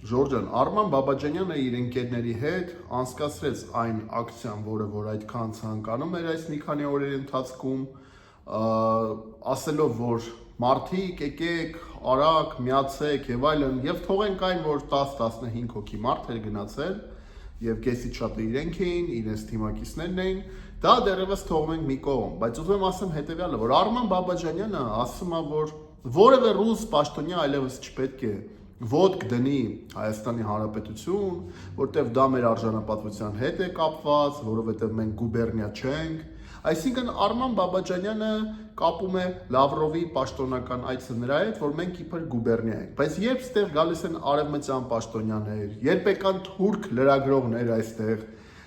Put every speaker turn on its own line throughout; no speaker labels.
Ժորժան, Արման Բաբաջանյանը իր ընկերների հետ անցկացրեց այն ակցիան, որ այդքան ցանկանում էր այս մի քանի օրերի ընթացքում, ասելով, որ մարդիկ եկեք, արագ, միացեք եւ այլն, եւ թողենք այն, որ 10-15 հոգի մարդ էր գնացել եւ կեսից շատը իրենք էին, իրենց թիմակիցներն էին, դա դեռևս թողում ենք մի կողմ, բայց ուզում եմ ասեմ հետեւյալը, որ Արման Բաբաջանյանը ասում է, որ որևէ ռուս պաշտոնյա այլևս չպետք է ոտք դնի Հայաստանի Հանրապետություն, որտեղ դա մեր արժանապատվության հետ է կապված, որովհետև մենք գուբերնիա չենք։ Այսինքն Արման Բաբաջանյանը կապում է Լավրովի պաշտոնական այցը նրա հետ, որ մենք իբր գուբերնիա ենք։ Բայց երբ ստեղ գալիս են արևմտյան պաշտոնյաներ, երբ եկան թուրք լրագրողներ այստեղ,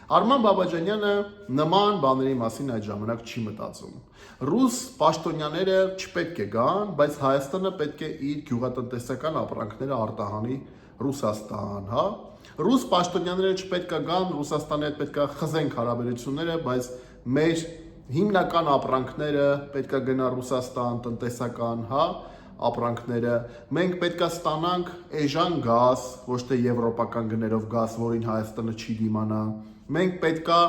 Արման Բաբաջանյանը նման բաների մասին այդ ժամանակ չի մտածում։ Ռուս պաշտոնյաները չպետք է գան, բայց Հայաստանը պետք է իր գյուղատնտեսական ապրանքները արտահանի Ռուսաստան, հա։ Ռուս պաշտոնյաները չպետք է գան, Ռուսաստանի հետ պետք է խզենք հարաբերությունները, բայց մեր հիմնական ապրանքները պետք է գնա Ռուսաստան, տնտեսական, հա, ապրանքները։ Մենք պետք է ստանանք էժան գազ, ոչ թե եվրոպական գներով գազ, որին Հայաստանը չի դիմանա։ Մենք պետք է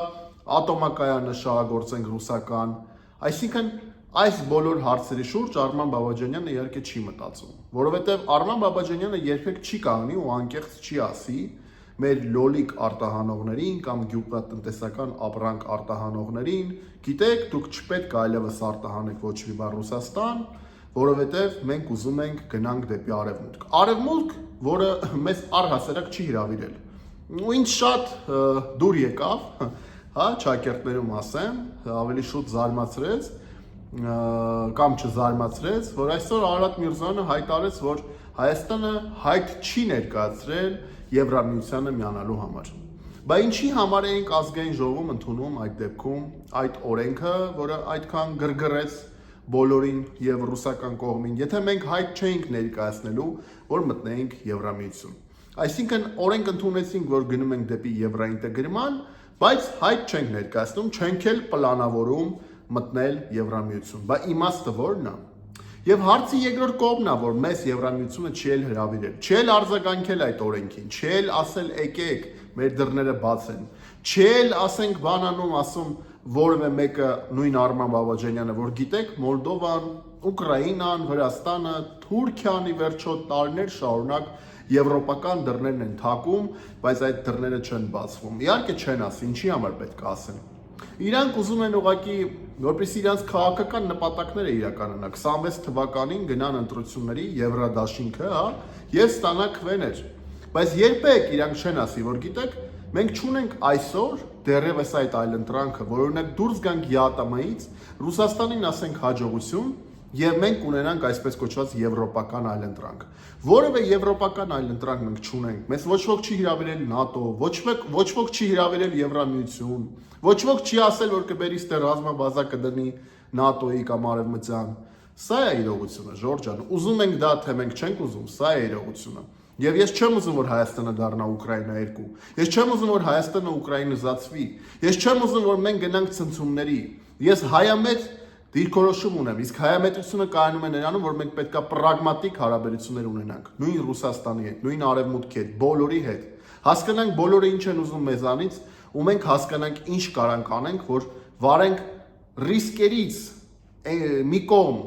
ատոմակայանը շահագործենք ռուսական։ Այսինքն այս բոլոր հարցերի շուրջ Արման Բաբաջանյանը իհարկե չի մտածում, որովհետև Արման Բաբաջանյանը երբեք չի կանգնի ու անկեղծ չի ասի մեր լոլիկ արտահանողներին կամ գյուղատնտեսական ապրանք արտահանողներին, գիտեք, դուք չպետք է այլևս արտահանեք ոչ մի բան Ռուսաստան, որովհետև մենք ուզում ենք գնանք դեպի արևմուտք։ Արևմուտք, որը մեզ առհասարակ չի հրավիրել։ Ու ինձ շատ դուր եկավ, հա, ճակերտներում ասեմ, ավելի շուտ զարմացրեց կամ չզարմացրեց, որ այսօր Արարատ Միրզոյանը հայտարարեց, որ Հայաստանը հայտ չի ներկայացրել Եվրամիությանը միանալու համար։ Բա ինչի համար էինք ազգային ժողովում ընդունում այդ դեպքում այդ օրենքը, որը այդքան գրգռեց բոլորին եւ ռուսական կողմին, եթե մենք հայտ չէինք ներկայացնելու, որ մտնեինք Եվրամիություն։ Այսինքն օրենք ընդունեցինք, որ գնում ենք դեպի եվրաինտեգրման, բայց հայտ չենք ներկայացնում, չենք էլ պլանավորում մտնել Եվրամիություն։ Բա իմաստը ո՞րն է։ Եվ հարցի երկրորդ կողմն է, որ մեզ Եվրամիությունը չի էլ հրավիրել, չի էլ արձագանքել այդ օրենքին, չի էլ ասել եկեք, մեր դռները բաց են, չի էլ ասենք բանանում ասում որևէ մեկը նույն Արման Բաբաջանյանը, որ գիտեք, Մոլդովան, Ուկրաինան, Վրաստանը, Թուրքիան ի վերջո տարիներ շարունակ եվրոպական դռներն են թակում, բայց այդ դռները չեն բացվում։ Իհարկե չեն ասի, ինչի համար պետք է ասեն։ Իրանք ուզում են ուղղակի, որպեսզի իրանք քաղաքական նպատակները իրականանա, 26 թվականին գնան ընտրությունների Եվրադաշինքը, հա, եւ ստանա քվեներ։ Բայց երբեք իրանք չեն ասի, որ գիտեք, մենք չունենք այսօր դեռևս այդ այլընտրանքը, որ օրինակ դուրս գանք ԵԱՏՄ-ից, Ռուսաստանին ասենք հաջողություն, եւ մենք ունենանք այսպես կոչված եվրոպական այլընտրանք։ Որևէ եվրոպական այլընտրանք մենք չունենք։ Մեզ ոչ ոք չի հրավիրել ՆԱՏՕ, ոչ ոք չի հրավիրել Եվրամիություն, ոչ ոք չի ասել, որ կբերի ստե ռազմաբազա կդնի ՆԱՏՕ-ի կամ արևմտյան։ Սա է իրողությունը, Ժորժ ջան։ Ուզում ենք դա, թե մենք չենք ուզում, սա է իրողությունը։ Եվ ես չեմ ուզում, որ Հայաստանը դառնա Ուկրաինա 2։ Ես չեմ ուզում, որ Հայաստանը ուկրաինիզացվի։ Ես չեմ ուզում, որ մենք գնանք ցնցումների։ Ես հայամետ դիրքորոշում ունեմ, իսկ հայամետությունը կայանում է նրանում, որ մենք պետք է պրագմատիկ հարաբերություններ ունենանք, նույն Ռուսաստանի հետ, նույն Արևմուտքի հետ, բոլորի հետ։ Հասկանանք բոլորը ինչ են ուզում մեզանից, ու մենք հասկանանք ինչ կարանք անենք, որ վարենք ռիսկերից մի կողմ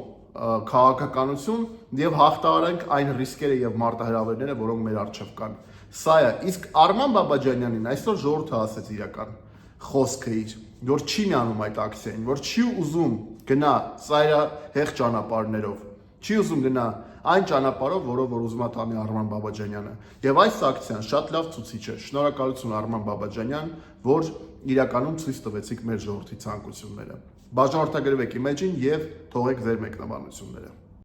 քաղաքականություն եւ հաղթահարենք այն ռիսկերը եւ մարտահրավերները, որոնք մեր առջեւ կան։ Սա է, իսկ Արման Բաբաջանյանին այսօր ժողովուրդը ասեց իրական խոսքը իր, որ չի միանում այդ ակցիային, որ չի ուզում գնա ծայրահեղ ճանապարհներով, չի ուզում գնա այն ճանապարհով, որով որ ուզում է տանի Արման Բաբաջանյանը։ Եվ այս ակցիան շատ լավ ցուցիչ է։ Շնորհակալություն Արման Բաբաջանյան, որ իրականում ցույց տվեցիք մեր ժողովրդի ցանկությունները։ Բաժանորդագրվեք իմեջին եւ թողեք ձեր մեկնաբանությունները։